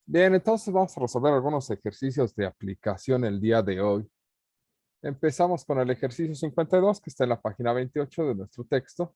Bien, entonces vamos a resolver algunos ejercicios de aplicación el día de hoy. Empezamos con el ejercicio 52, que está en la página 28 de nuestro texto,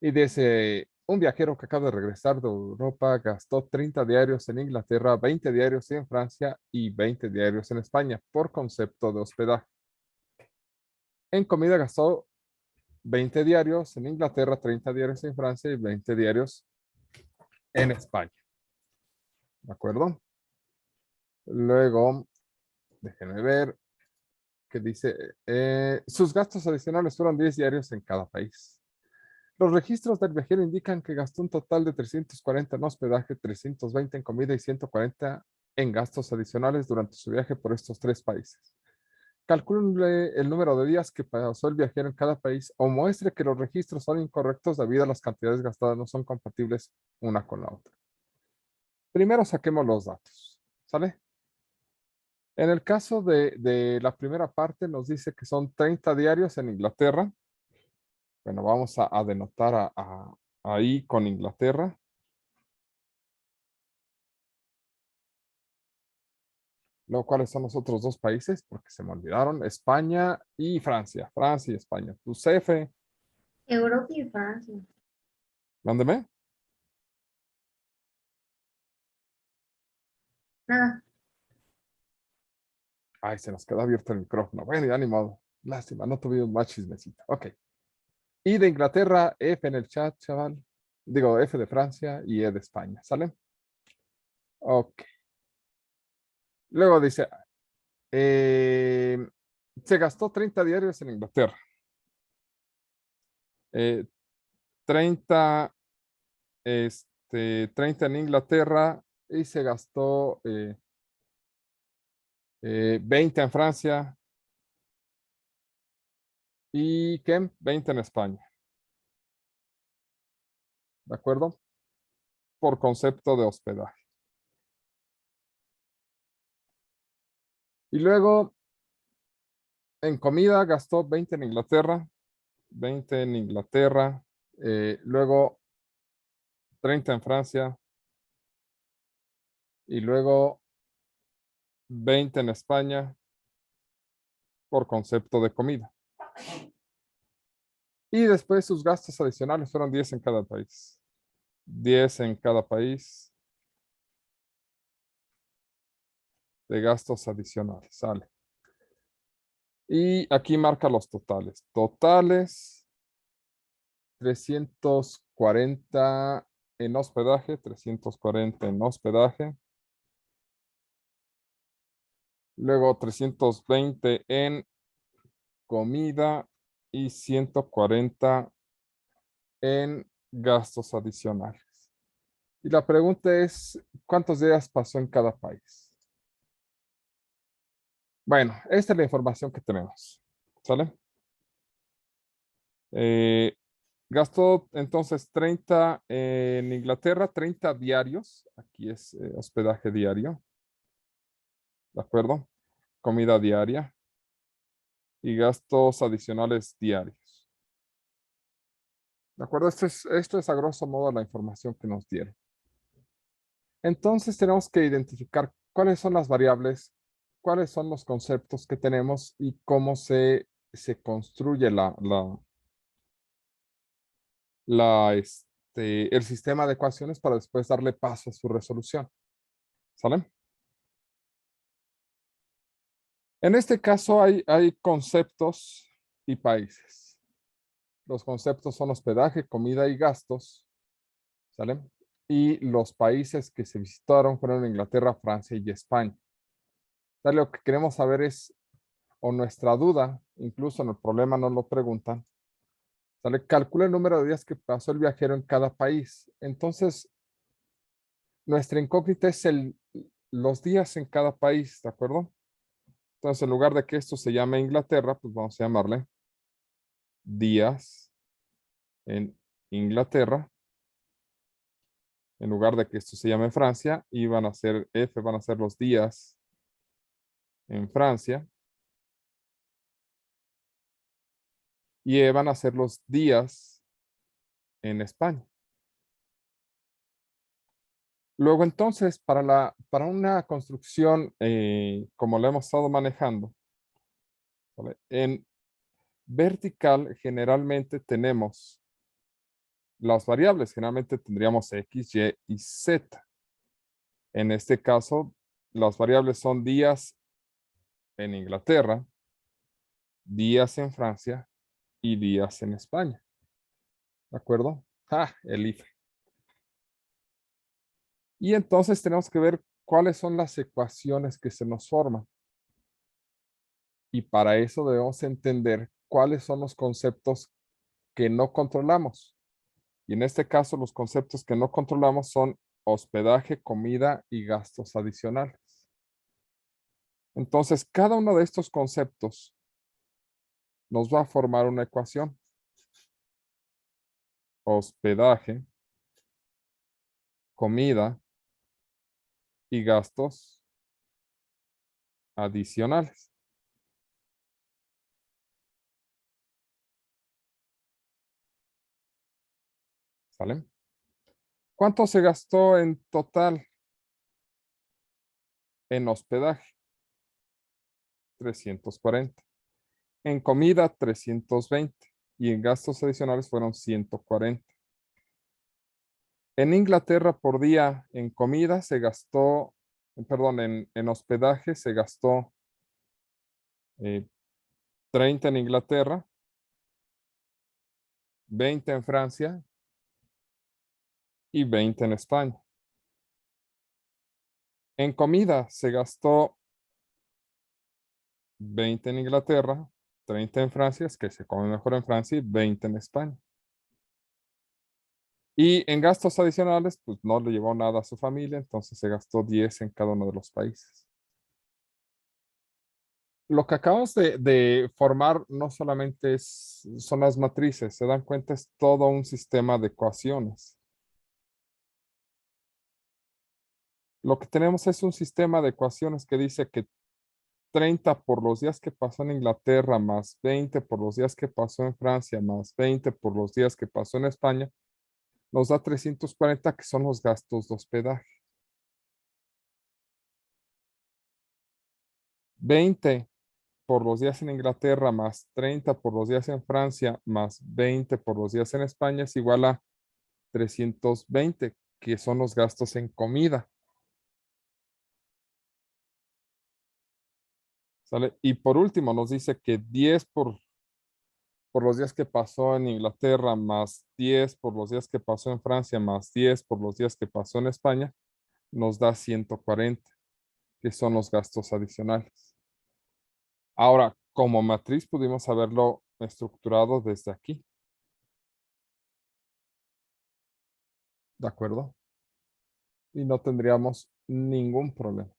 y dice, un viajero que acaba de regresar de Europa gastó 30 diarios en Inglaterra, 20 diarios en Francia y 20 diarios en España por concepto de hospedaje. En comida gastó 20 diarios en Inglaterra, 30 diarios en Francia y 20 diarios en España. ¿De acuerdo? Luego, déjenme ver. Que dice, sus gastos adicionales fueron 10 diarios en cada país. Los registros del viajero indican que gastó un total de 340 en hospedaje, 320 en comida y 140 en gastos adicionales durante su viaje por estos tres países. Calcule el número de días que pasó el viajero en cada país o muestre que los registros son incorrectos debido a las cantidades gastadas no son compatibles una con la otra. Primero saquemos los datos, ¿sale? En el caso de la primera parte nos dice que son 30 diarios en Inglaterra. Bueno, vamos a denotar ahí con Inglaterra. Luego, ¿cuáles son los otros dos países? Porque se me olvidaron. España y Francia. Francia y España. Tu CF, Europa y Francia. mándeme. Nada. Ay, se nos quedó abierto el micrófono. Bueno, ya ni modo. Lástima, no tuvimos más chismecito. Ok. Y de Inglaterra, F en el chat, chaval. Digo, F de Francia y E de España. ¿Sale? Ok. Luego dice, eh, se gastó 30 diarios en Inglaterra. 30 30 en Inglaterra y se gastó 20 en Francia y ¿qué? 20 en España, ¿de acuerdo? Por concepto de hospedaje. Y luego en comida gastó 20 en Inglaterra, 20 en Inglaterra, luego 30 en Francia y luego 20 en España por concepto de comida. Y después sus gastos adicionales fueron 10 en cada país. 10 en cada país de gastos adicionales. Sale. Y aquí marca los totales. Totales, 340 en hospedaje, 340 en hospedaje. Luego 320 en comida y 140 en gastos adicionales. Y la pregunta es, ¿cuántos días pasó en cada país? Bueno, esta es la información que tenemos. ¿Sale? Gastó entonces 30 en Inglaterra, 30 diarios. Aquí es hospedaje diario. ¿De acuerdo? Comida diaria y gastos adicionales diarios. ¿De acuerdo? Esto es a grosso modo la información que nos dieron. Entonces tenemos que identificar cuáles son las variables, cuáles son los conceptos que tenemos y cómo se construye el sistema de ecuaciones para después darle paso a su resolución. ¿Sale? En este caso hay conceptos y países. Los conceptos son hospedaje, comida y gastos. ¿Sale? Y los países que se visitaron fueron Inglaterra, Francia y España. ¿Sale? Lo que queremos saber es, o nuestra duda, incluso en el problema nos lo preguntan, ¿sale? Calcula el número de días que pasó el viajero en cada país. Entonces, nuestra incógnita es los días en cada país, ¿de acuerdo? Entonces, en lugar de que esto se llame Inglaterra, pues vamos a llamarle días en Inglaterra. En lugar de que esto se llame Francia, y van a ser F, van a ser los días en Francia. Y E van a ser los días en España. Luego entonces, para una construcción como la hemos estado manejando, ¿vale? En vertical generalmente tenemos las variables, generalmente tendríamos X, Y y Z. En este caso, las variables son días en Inglaterra, días en Francia y días en España. ¿De acuerdo? El IFE. Y entonces tenemos que ver cuáles son las ecuaciones que se nos forman. Y para eso debemos entender cuáles son los conceptos que no controlamos. Y en este caso, los conceptos que no controlamos son hospedaje, comida y gastos adicionales. Entonces, cada uno de estos conceptos nos va a formar una ecuación. Hospedaje, comida y gastos adicionales. ¿Sale? ¿Cuánto se gastó en total en hospedaje? 340. En comida, 320. Y en gastos adicionales fueron 140. En Inglaterra por día en comida se gastó, perdón, en hospedaje se gastó 30 en Inglaterra, 20 en Francia y 20 en España. En comida se gastó 20 en Inglaterra, 30 en Francia, es que se come mejor en Francia, y 20 en España. Y en gastos adicionales, pues no le llevó nada a su familia, entonces se gastó 10 en cada uno de los países. Lo que acabamos de formar no solamente son las matrices, se dan cuenta, es todo un sistema de ecuaciones. Lo que tenemos es un sistema de ecuaciones que dice que 30 por los días que pasó en Inglaterra, más 20 por los días que pasó en Francia, más 20 por los días que pasó en España, nos da 340, que son los gastos de hospedaje. 20 por los días en Inglaterra, más 30 por los días en Francia, más 20 por los días en España, es igual a 320, que son los gastos en comida. ¿Sale? Y por último nos dice que 10 por los días que pasó en Inglaterra, más 10 por los días que pasó en Francia, más 10 por los días que pasó en España, nos da 140, que son los gastos adicionales. Ahora, como matriz pudimos haberlo estructurado desde aquí. ¿De acuerdo? Y no tendríamos ningún problema.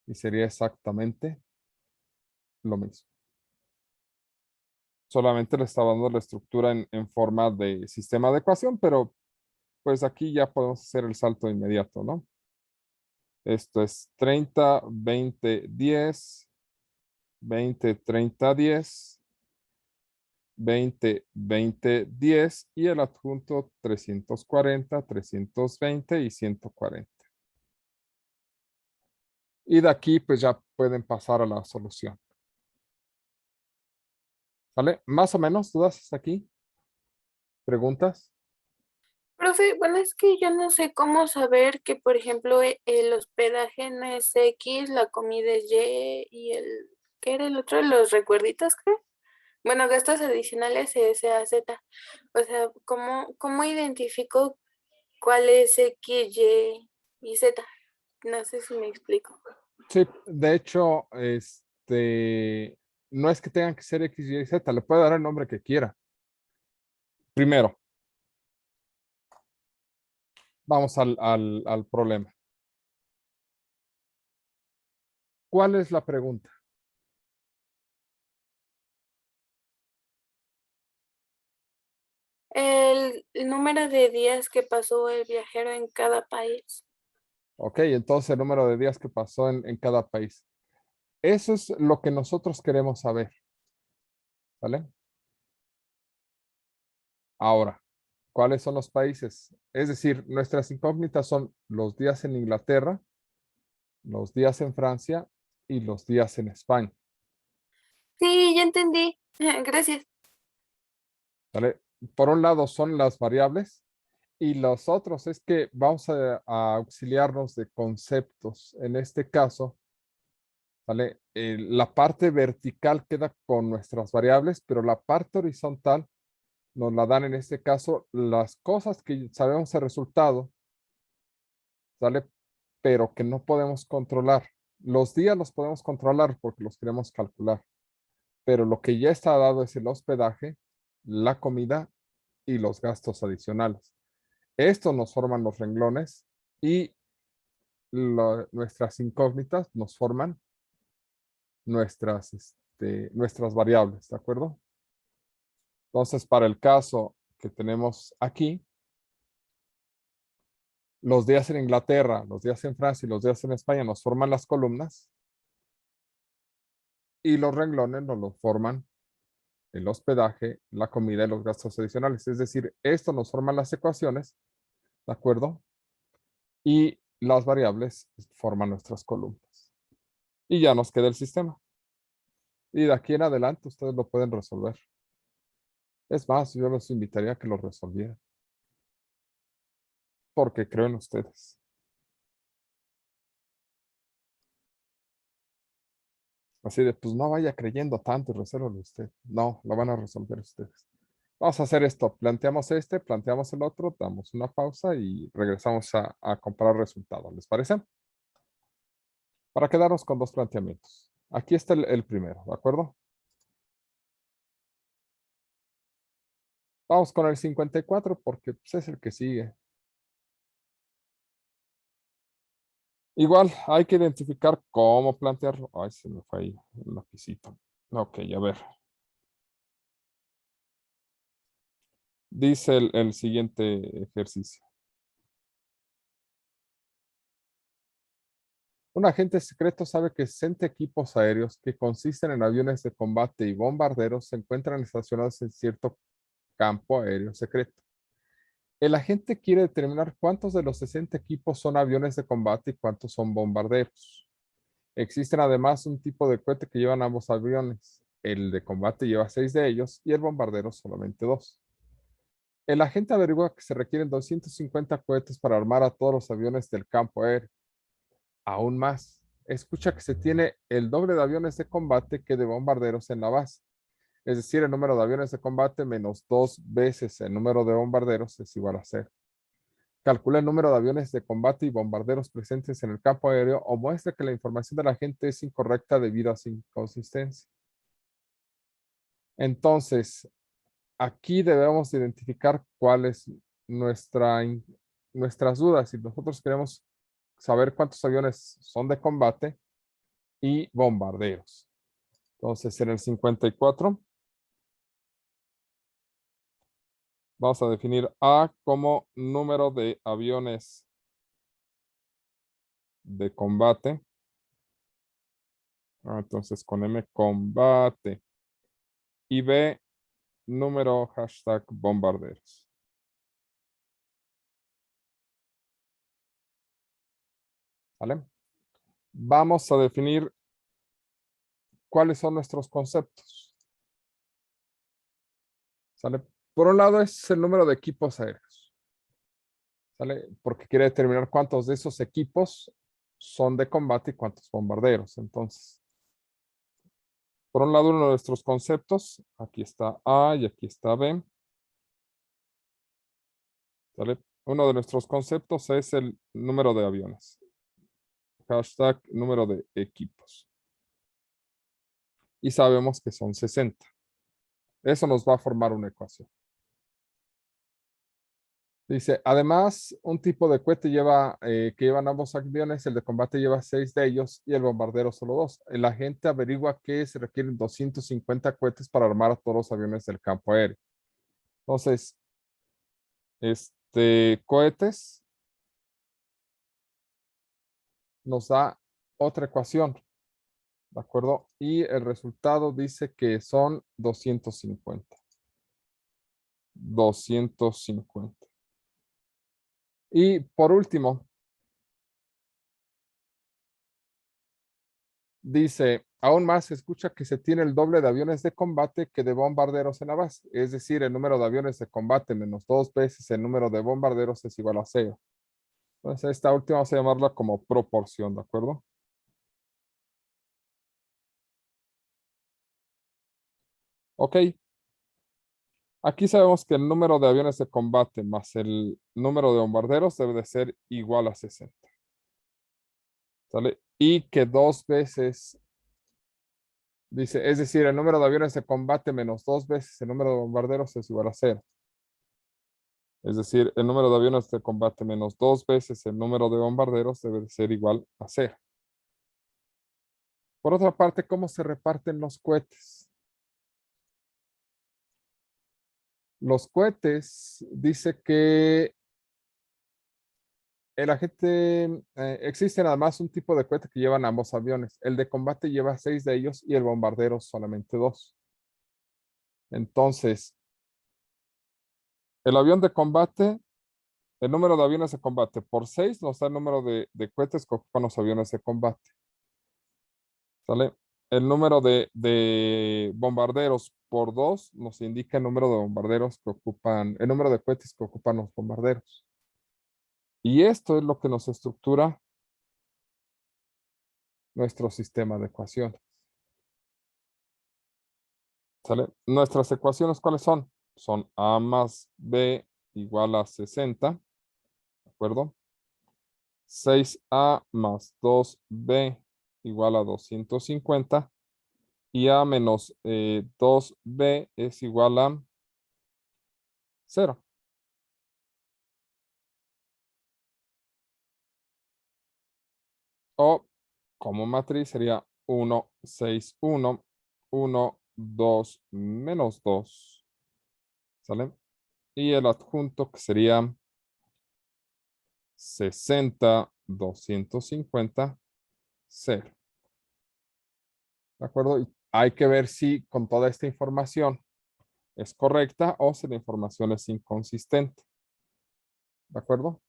Y sería exactamente lo mismo. Solamente le estaba dando la estructura en forma de sistema de ecuación, pero pues aquí ya podemos hacer el salto inmediato, ¿no? Esto es 30, 20, 10, 20, 30, 10, 20, 20, 10 y el adjunto 340, 320 y 140. Y de aquí pues ya pueden pasar a la solución. ¿Vale? Más o menos, ¿dudas hasta aquí? ¿Preguntas? Profe, bueno, es que yo no sé cómo saber que, por ejemplo, el hospedaje no es X, la comida es Y y ¿qué era el otro? Los recuerditos, creo. Bueno, gastos adicionales es A, Z. O sea, ¿cómo identifico cuál es X, Y Z? No sé si me explico. Sí, de hecho, no es que tengan que ser X, Y, Z, le puede dar el nombre que quiera. Primero, vamos al problema. ¿Cuál es la pregunta? El número de días que pasó el viajero en cada país. Ok, entonces el número de días que pasó en cada país. Eso es lo que nosotros queremos saber. ¿Vale? Ahora, ¿Cuáles son los países? Es decir, nuestras incógnitas son los días en Inglaterra, los días en Francia y los días en España. Sí, ya entendí. Gracias. ¿Vale? Por un lado son las variables y los otros es que vamos a auxiliarnos de conceptos. En este caso, ¿vale? La parte vertical queda con nuestras variables, pero la parte horizontal nos la dan en este caso las cosas que sabemos el resultado, ¿sale? Pero que no podemos controlar. Los días los podemos controlar porque los queremos calcular, pero lo que ya está dado es el hospedaje, la comida y los gastos adicionales. Estos nos forman los renglones y nuestras incógnitas nos forman nuestras variables, ¿de acuerdo? Entonces, para el caso que tenemos aquí, los días en Inglaterra, los días en Francia y los días en España nos forman las columnas y los renglones nos lo forman el hospedaje, la comida y los gastos adicionales. Es decir, esto nos forman las ecuaciones, ¿de acuerdo? Y las variables forman nuestras columnas. Y ya nos queda el sistema. Y de aquí en adelante ustedes lo pueden resolver. Es más, yo los invitaría a que lo resolvieran. Porque creo en ustedes. Así de, pues no vaya creyendo tanto y resuélvalo usted. No, lo van a resolver ustedes. Vamos a hacer esto. Planteamos planteamos el otro, damos una pausa y regresamos a comparar resultados. ¿Les parece? Para quedarnos con dos planteamientos. Aquí está el primero, ¿de acuerdo? Vamos con el 54 porque pues, es el que sigue. Igual hay que identificar cómo plantearlo. Ay, se me fue ahí el lapicito. Ok, a ver. Dice el siguiente ejercicio. Un agente secreto sabe que 60 equipos aéreos que consisten en aviones de combate y bombarderos se encuentran estacionados en cierto campo aéreo secreto. El agente quiere determinar cuántos de los 60 equipos son aviones de combate y cuántos son bombarderos. Existen además un tipo de cohete que llevan ambos aviones. El de combate lleva 6 de ellos y el bombardero solamente 2. El agente averigua que se requieren 250 cohetes para armar a todos los aviones del campo aéreo. Aún más, escucha que se tiene el doble de aviones de combate que de bombarderos en la base. Es decir, el número de aviones de combate menos 2 veces el número de bombarderos es igual a 0. Calcula el número de aviones de combate y bombarderos presentes en el campo aéreo o muestra que la información de la gente es incorrecta debido a su inconsistencia. Entonces, aquí debemos identificar cuál es nuestras dudas. Si nosotros queremos saber cuántos aviones son de combate y bombarderos. Entonces, en el 54 vamos a definir A como número de aviones de combate. Entonces, con M, combate. Y B, número hashtag bombarderos. ¿Vale? Vamos a definir cuáles son nuestros conceptos. ¿Sale? Por un lado es el número de equipos aéreos. ¿Sale? Porque quiere determinar cuántos de esos equipos son de combate y cuántos bombarderos. Entonces, por un lado, uno de nuestros conceptos, aquí está A y aquí está B. ¿Sale? Uno de nuestros conceptos es el número de aviones. Hashtag número de equipos. Y sabemos que son 60. Eso nos va a formar una ecuación. Dice, además, un tipo de cohete que llevan ambos aviones, el de combate lleva 6 de ellos y el bombardero solo 2. El agente averigua que se requieren 250 cohetes para armar a todos los aviones del campo aéreo. Entonces, cohetes nos da otra ecuación, ¿de acuerdo? Y el resultado dice que son 250. 250. Y por último, dice, aún más se escucha que se tiene el doble de aviones de combate que de bombarderos en la base. Es decir, el número de aviones de combate menos 2 veces el número de bombarderos es igual a 0. Entonces, esta última vamos a llamarla como proporción, ¿de acuerdo? Ok. Aquí sabemos que el número de aviones de combate más el número de bombarderos debe de ser igual a 60. ¿Sale? Y que 2 veces, dice, es decir, el número de aviones de combate menos 2 veces el número de bombarderos es igual a 0. Es decir, el número de aviones de combate menos 2 veces el número de bombarderos debe de ser igual a 0. Por otra parte, ¿cómo se reparten los cohetes? Los cohetes, dice que el agente, existe nada más un tipo de cohete que llevan ambos aviones. El de combate lleva 6 de ellos y el bombardero solamente 2. Entonces, el avión de combate, el número de aviones de combate por 6 nos da el número de cohetes que ocupan los aviones de combate. ¿Sale? El número de bombarderos por 2 nos indica el número de bombarderos que ocupan, el número de cohetes que ocupan los bombarderos. Y esto es lo que nos estructura nuestro sistema de ecuaciones. ¿Sale? Nuestras ecuaciones, ¿cuáles son? Son A más B igual a 60, ¿de acuerdo? 6A más 2B igual a 250 y A menos 2B es igual a 0. O como matriz sería 1, 6, 1, 1, 2, menos 2. ¿Sale? Y el adjunto que sería 60, 250, 0. ¿De acuerdo? Y hay que ver si con toda esta información es correcta o si la información es inconsistente. ¿De acuerdo?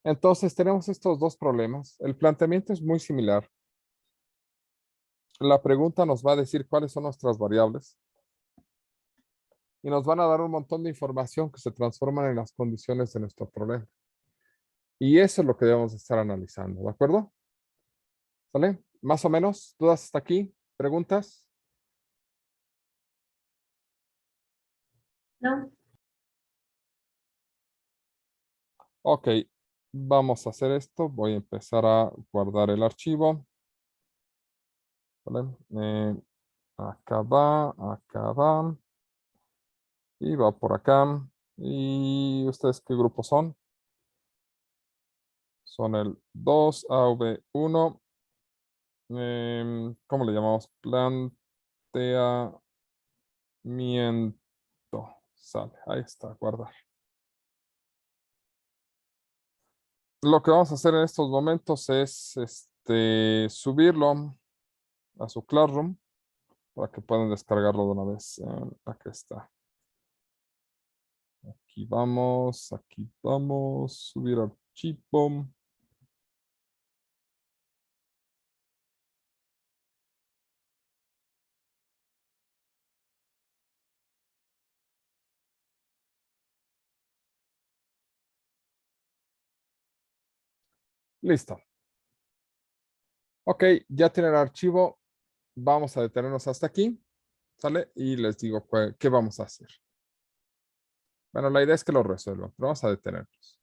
Entonces tenemos estos dos problemas. El planteamiento es muy similar. La pregunta nos va a decir cuáles son nuestras variables y nos van a dar un montón de información que se transforman en las condiciones de nuestro problema. Y eso es lo que debemos estar analizando. ¿De acuerdo? ¿Sale? Más o menos. ¿Dudas hasta aquí? ¿Preguntas? No. Ok, vamos a hacer esto. Voy a empezar a guardar el archivo. ¿Vale? Acá va. Y va por acá. ¿Y ustedes qué grupo son? Son el 2AV1. ¿Cómo le llamamos? Planteamiento. Sale, ahí está, guardar. Lo que vamos a hacer en estos momentos es subirlo a su Classroom para que puedan descargarlo de una vez. Aquí está. Aquí vamos, subir archivo. Listo. Ok, ya tienen el archivo. Vamos a detenernos hasta aquí. ¿Sale? Y les digo qué vamos a hacer. Bueno, la idea es que lo resuelvan, pero vamos a detenernos.